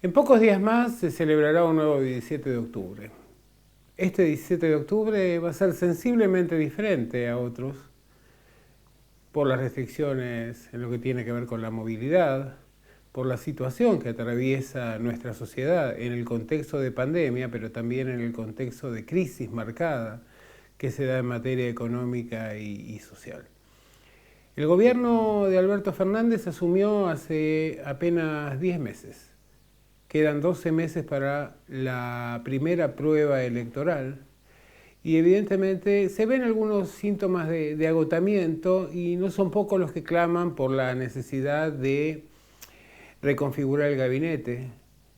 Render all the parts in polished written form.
En pocos días más se celebrará un nuevo 17 de octubre. Este 17 de octubre va a ser sensiblemente diferente a otros por las restricciones en lo que tiene que ver con la movilidad, por la situación que atraviesa nuestra sociedad en el contexto de pandemia, pero también en el contexto de crisis marcada que se da en materia económica y social. El gobierno de Alberto Fernández asumió hace apenas 10 meses. Quedan 12 meses para la primera prueba electoral y evidentemente se ven algunos síntomas de agotamiento y no son pocos los que claman por la necesidad de reconfigurar el gabinete,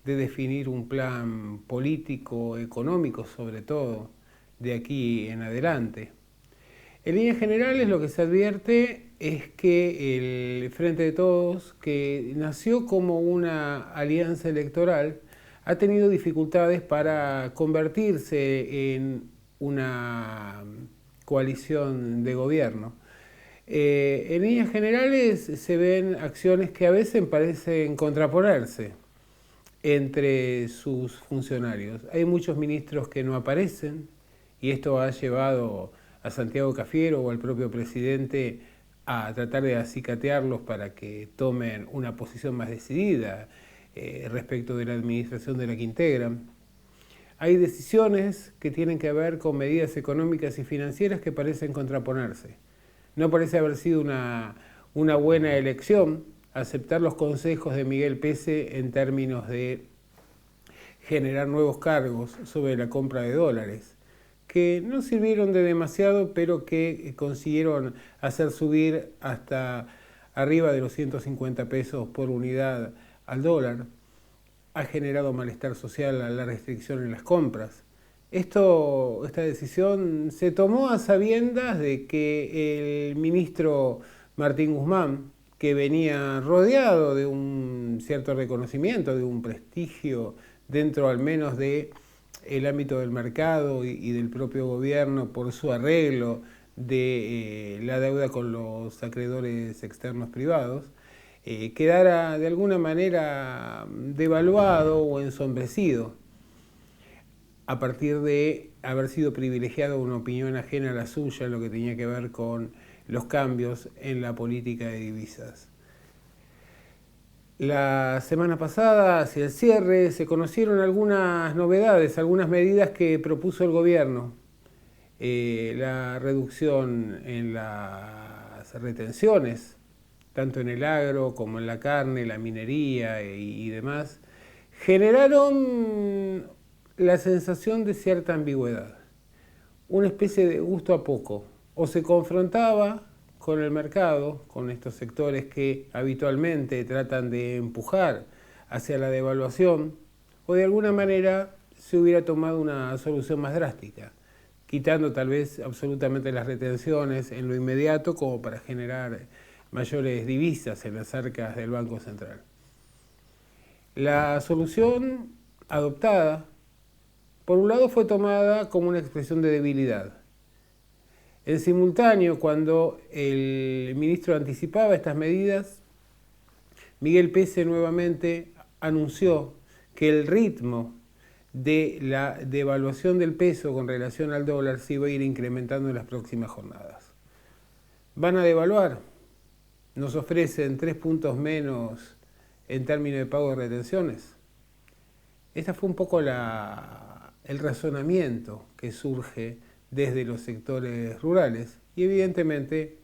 de definir un plan político, económico sobre todo, de aquí en adelante. En líneas generales lo que se advierte es que el Frente de Todos, que nació como una alianza electoral, ha tenido dificultades para convertirse en una coalición de gobierno. En líneas generales se ven acciones que a veces parecen contraponerse entre sus funcionarios. Hay muchos ministros que no aparecen y esto ha llevado a Santiago Cafiero o al propio presidente a tratar de acicatearlos para que tomen una posición más decidida respecto de la administración de la que integran. Hay decisiones que tienen que ver con medidas económicas y financieras que parecen contraponerse. No parece haber sido una buena elección aceptar los consejos de Miguel Pese en términos de generar nuevos cargos sobre la compra de dólares, que no sirvieron de demasiado, pero que consiguieron hacer subir hasta arriba de los 150 pesos por unidad al dólar. Ha generado malestar social a la restricción en las compras. Esta decisión se tomó a sabiendas de que el ministro Martín Guzmán, que venía rodeado de un cierto reconocimiento, de un prestigio dentro al menos de el ámbito del mercado y del propio gobierno por su arreglo de la deuda con los acreedores externos privados, quedara de alguna manera devaluado o ensombrecido a partir de haber sido privilegiado una opinión ajena a la suya en lo que tenía que ver con los cambios en la política de divisas. La semana pasada, hacia el cierre, se conocieron algunas novedades, algunas medidas que propuso el gobierno. La reducción en las retenciones, tanto en el agro como en la carne, la minería y demás, generaron la sensación de cierta ambigüedad, una especie de gusto a poco. O se confrontaba con el mercado, con estos sectores que habitualmente tratan de empujar hacia la devaluación, o de alguna manera se hubiera tomado una solución más drástica, quitando tal vez absolutamente las retenciones en lo inmediato como para generar mayores divisas en las arcas del Banco Central. La solución adoptada, por un lado, fue tomada como una expresión de debilidad. En simultáneo, cuando el ministro anticipaba estas medidas, Miguel Pese nuevamente anunció que el ritmo de la devaluación del peso con relación al dólar se iba a ir incrementando en las próximas jornadas. Van a devaluar, nos ofrecen 3 puntos menos en términos de pago de retenciones. Este fue un poco el razonamiento que surge desde los sectores rurales y evidentemente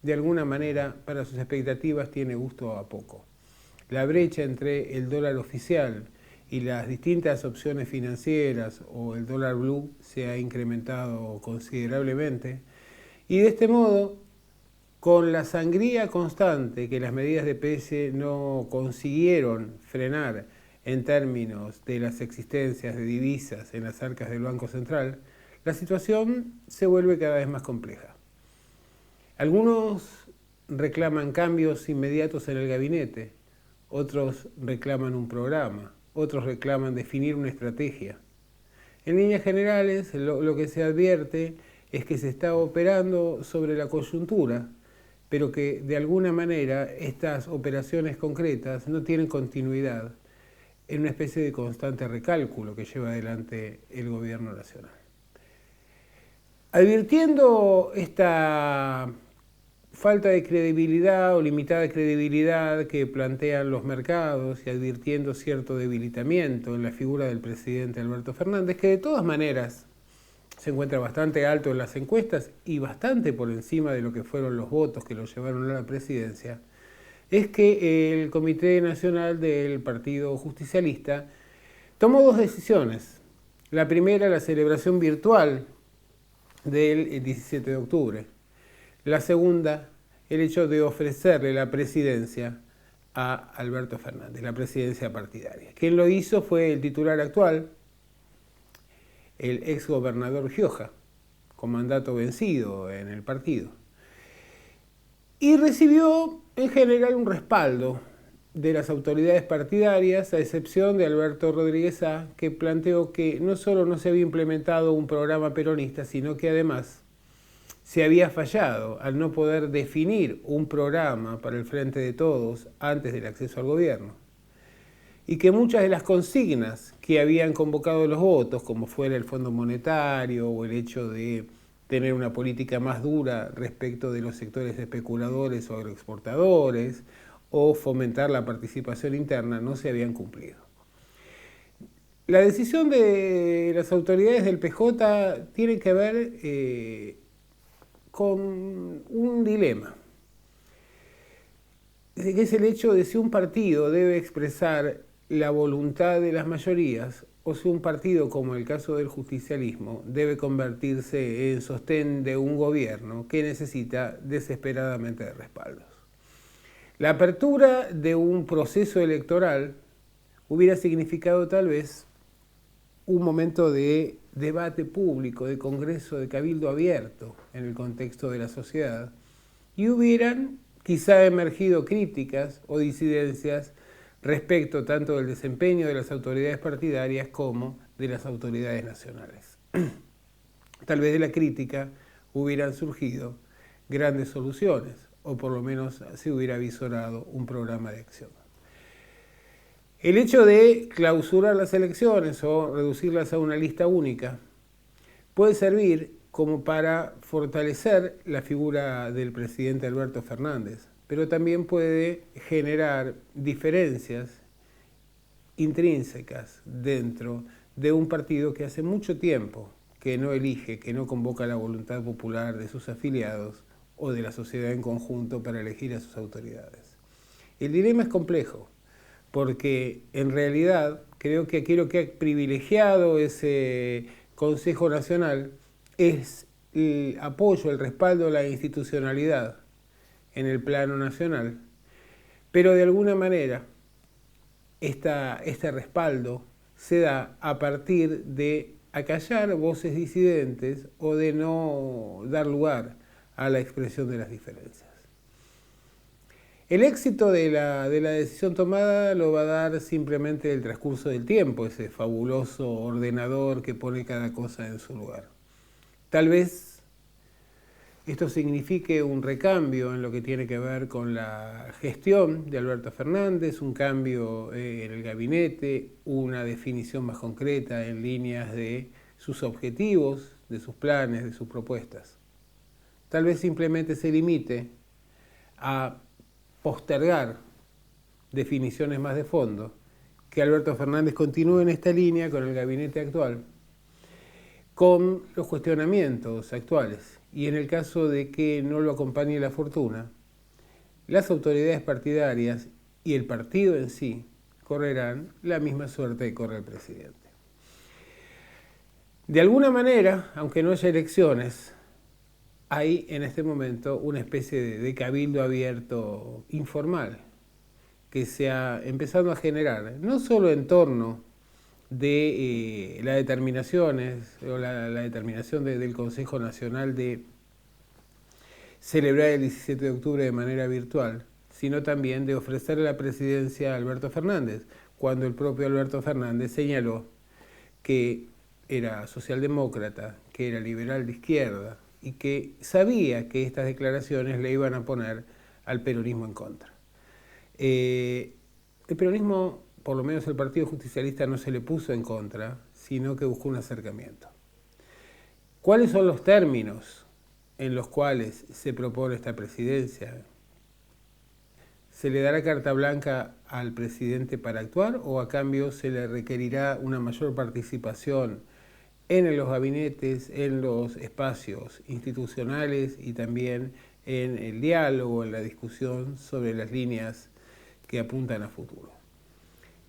de alguna manera para sus expectativas tiene gusto a poco. La brecha entre el dólar oficial y las distintas opciones financieras o el dólar blue se ha incrementado considerablemente y de este modo, con la sangría constante que las medidas de Pese no consiguieron frenar en términos de las existencias de divisas en las arcas del Banco Central, la situación se vuelve cada vez más compleja. Algunos reclaman cambios inmediatos en el gabinete, otros reclaman un programa, otros reclaman definir una estrategia. En líneas generales, lo que se advierte es que se está operando sobre la coyuntura, pero que de alguna manera estas operaciones concretas no tienen continuidad en una especie de constante recálculo que lleva adelante el gobierno nacional. Advirtiendo esta falta de credibilidad o limitada credibilidad que plantean los mercados y advirtiendo cierto debilitamiento en la figura del presidente Alberto Fernández, que de todas maneras se encuentra bastante alto en las encuestas y bastante por encima de lo que fueron los votos que lo llevaron a la presidencia, es que el Comité Nacional del Partido Justicialista tomó dos decisiones. La primera, la celebración virtual del 17 de octubre. La segunda, el hecho de ofrecerle la presidencia a Alberto Fernández, la presidencia partidaria. Quien lo hizo fue el titular actual, el ex gobernador Gioja, con mandato vencido en el partido. Y recibió en general un respaldo de las autoridades partidarias, a excepción de Alberto Rodríguez A., que planteó que no solo no se había implementado un programa peronista, sino que además se había fallado al no poder definir un programa para el Frente de Todos antes del acceso al gobierno. Y que muchas de las consignas que habían convocado los votos, como fuera el Fondo Monetario o el hecho de tener una política más dura respecto de los sectores especuladores o agroexportadores, o fomentar la participación interna, no se habían cumplido. La decisión de las autoridades del PJ tiene que ver con un dilema, que es el hecho de si un partido debe expresar la voluntad de las mayorías o si un partido, como el caso del justicialismo, debe convertirse en sostén de un gobierno que necesita desesperadamente de respaldos. La apertura de un proceso electoral hubiera significado tal vez un momento de debate público, de congreso, de cabildo abierto en el contexto de la sociedad, y hubieran quizá emergido críticas o disidencias respecto tanto del desempeño de las autoridades partidarias como de las autoridades nacionales. Tal vez de la crítica hubieran surgido grandes soluciones, o por lo menos se hubiera visorado un programa de acción. El hecho de clausurar las elecciones o reducirlas a una lista única puede servir como para fortalecer la figura del presidente Alberto Fernández, pero también puede generar diferencias intrínsecas dentro de un partido que hace mucho tiempo que no elige, que no convoca la voluntad popular de sus afiliados o de la sociedad en conjunto para elegir a sus autoridades. El dilema es complejo, porque en realidad creo que aquí lo que ha privilegiado ese Consejo Nacional es el apoyo, el respaldo a la institucionalidad en el plano nacional, pero de alguna manera este respaldo se da a partir de acallar voces disidentes o de no dar lugar a la expresión de las diferencias. El éxito de la decisión tomada lo va a dar simplemente el transcurso del tiempo, ese fabuloso ordenador que pone cada cosa en su lugar. Tal vez esto signifique un recambio en lo que tiene que ver con la gestión de Alberto Fernández, un cambio en el gabinete, una definición más concreta en líneas de sus objetivos, de sus planes, de sus propuestas. Tal vez simplemente se limite a postergar definiciones más de fondo, que Alberto Fernández continúe en esta línea con el gabinete actual, con los cuestionamientos actuales, y en el caso de que no lo acompañe la fortuna, las autoridades partidarias y el partido en sí correrán la misma suerte que corre el presidente. De alguna manera, aunque no haya elecciones, hay en este momento una especie de cabildo abierto informal que se ha empezado a generar, no solo en torno de las determinaciones o la determinación del Consejo Nacional de celebrar el 17 de octubre de manera virtual, sino también de ofrecer la presidencia a Alberto Fernández, cuando el propio Alberto Fernández señaló que era socialdemócrata, que era liberal de izquierda y que sabía que estas declaraciones le iban a poner al peronismo en contra. El peronismo por lo menos el Partido Justicialista no se le puso en contra, sino que buscó un acercamiento. ¿Cuáles son los términos en los cuales se propone esta presidencia? ¿Se le dará carta blanca al presidente para actuar o a cambio se le requerirá una mayor participación en los gabinetes, en los espacios institucionales y también en el diálogo, en la discusión sobre las líneas que apuntan a futuro?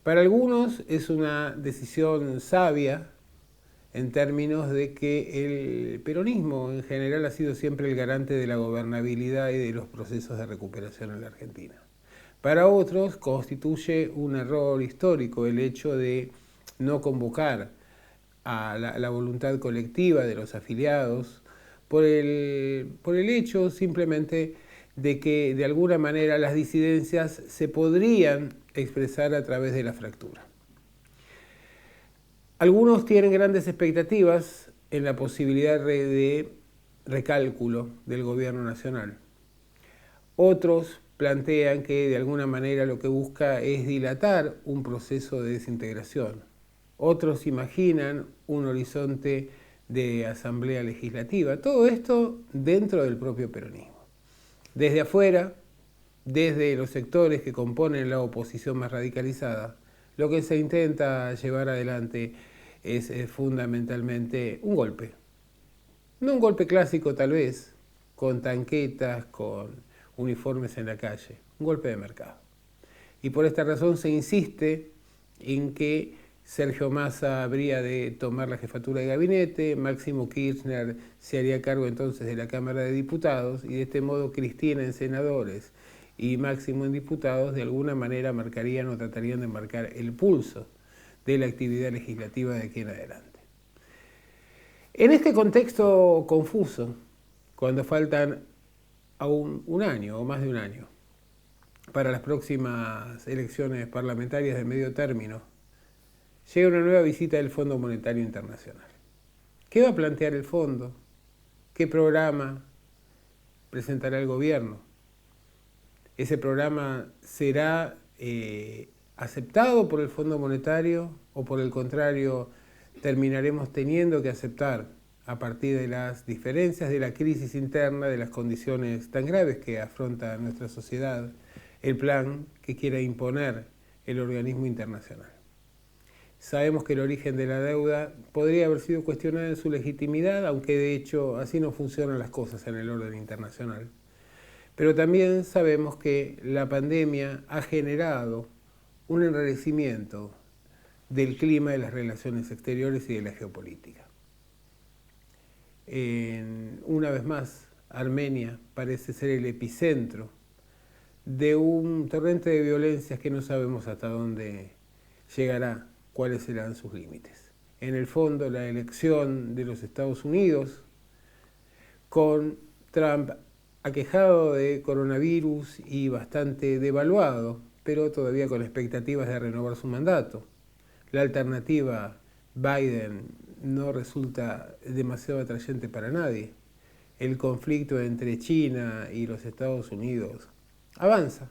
Para algunos es una decisión sabia en términos de que el peronismo en general ha sido siempre el garante de la gobernabilidad y de los procesos de recuperación en la Argentina. Para otros constituye un error histórico el hecho de no convocar a la voluntad colectiva de los afiliados por el hecho simplemente de que de alguna manera las disidencias se podrían expresar a través de la fractura. Algunos tienen grandes expectativas en la posibilidad de recálculo del gobierno nacional. Otros plantean que de alguna manera lo que busca es dilatar un proceso de desintegración. Otros imaginan un horizonte de asamblea legislativa. Todo esto dentro del propio peronismo. Desde afuera, desde los sectores que componen la oposición más radicalizada, lo que se intenta llevar adelante es fundamentalmente un golpe. No un golpe clásico tal vez, con tanquetas, con uniformes en la calle, un golpe de mercado. Y por esta razón se insiste en que Sergio Massa habría de tomar la jefatura de gabinete, Máximo Kirchner se haría cargo entonces de la Cámara de Diputados y de este modo Cristina en senadores y Máximo en diputados de alguna manera marcarían o tratarían de marcar el pulso de la actividad legislativa de aquí en adelante. En este contexto confuso, cuando faltan aún un año o más de un año para las próximas elecciones parlamentarias de medio término, llega una nueva visita del Fondo Monetario Internacional. ¿Qué va a plantear el fondo? ¿Qué programa presentará el gobierno? ¿Ese programa será aceptado por el Fondo Monetario o por el contrario terminaremos teniendo que aceptar a partir de las diferencias de la crisis interna, de las condiciones tan graves que afronta nuestra sociedad, el plan que quiera imponer el organismo internacional? Sabemos que el origen de la deuda podría haber sido cuestionado en su legitimidad, aunque de hecho así no funcionan las cosas en el orden internacional. Pero también sabemos que la pandemia ha generado un enrarecimiento del clima de las relaciones exteriores y de la geopolítica. Una vez más, Armenia parece ser el epicentro de un torrente de violencias que no sabemos hasta dónde llegará, cuáles serán sus límites. En el fondo, la elección de los Estados Unidos, con Trump aquejado de coronavirus y bastante devaluado, pero todavía con expectativas de renovar su mandato. La alternativa Biden no resulta demasiado atrayente para nadie. El conflicto entre China y los Estados Unidos avanza.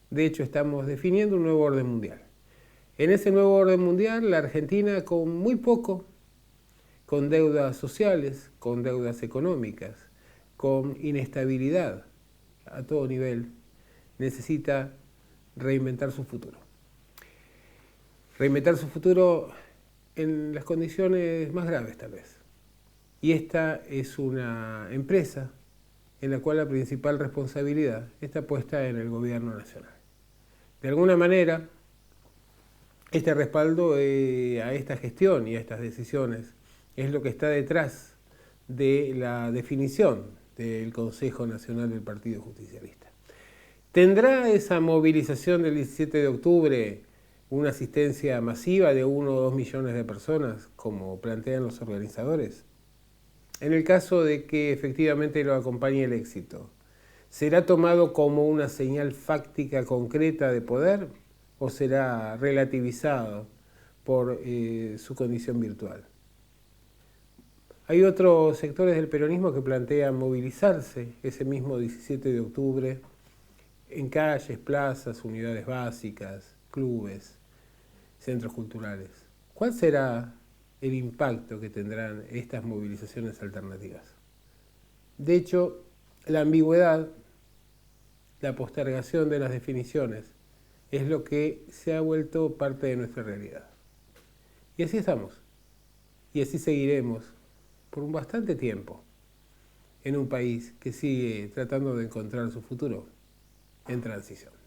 De hecho, estamos definiendo un nuevo orden mundial. En ese nuevo orden mundial, la Argentina con muy poco, con deudas sociales, con deudas económicas, con inestabilidad a todo nivel, necesita reinventar su futuro. Reinventar su futuro en las condiciones más graves tal vez. Y esta es una empresa en la cual la principal responsabilidad está puesta en el gobierno nacional. De alguna manera, este respaldo a esta gestión y a estas decisiones es lo que está detrás de la definición del Consejo Nacional del Partido Justicialista. ¿Tendrá esa movilización del 17 de octubre una asistencia masiva de 1 o 2 millones de personas, como plantean los organizadores? En el caso de que efectivamente lo acompañe el éxito, ¿será tomado como una señal fáctica concreta de poder o será relativizado por su condición virtual? Hay otros sectores del peronismo que plantean movilizarse ese mismo 17 de octubre en calles, plazas, unidades básicas, clubes, centros culturales. ¿Cuál será el impacto que tendrán estas movilizaciones alternativas? De hecho, la ambigüedad, la postergación de las definiciones, es lo que se ha vuelto parte de nuestra realidad. Y así estamos. Y así seguiremos por un bastante tiempo en un país que sigue tratando de encontrar su futuro en transición.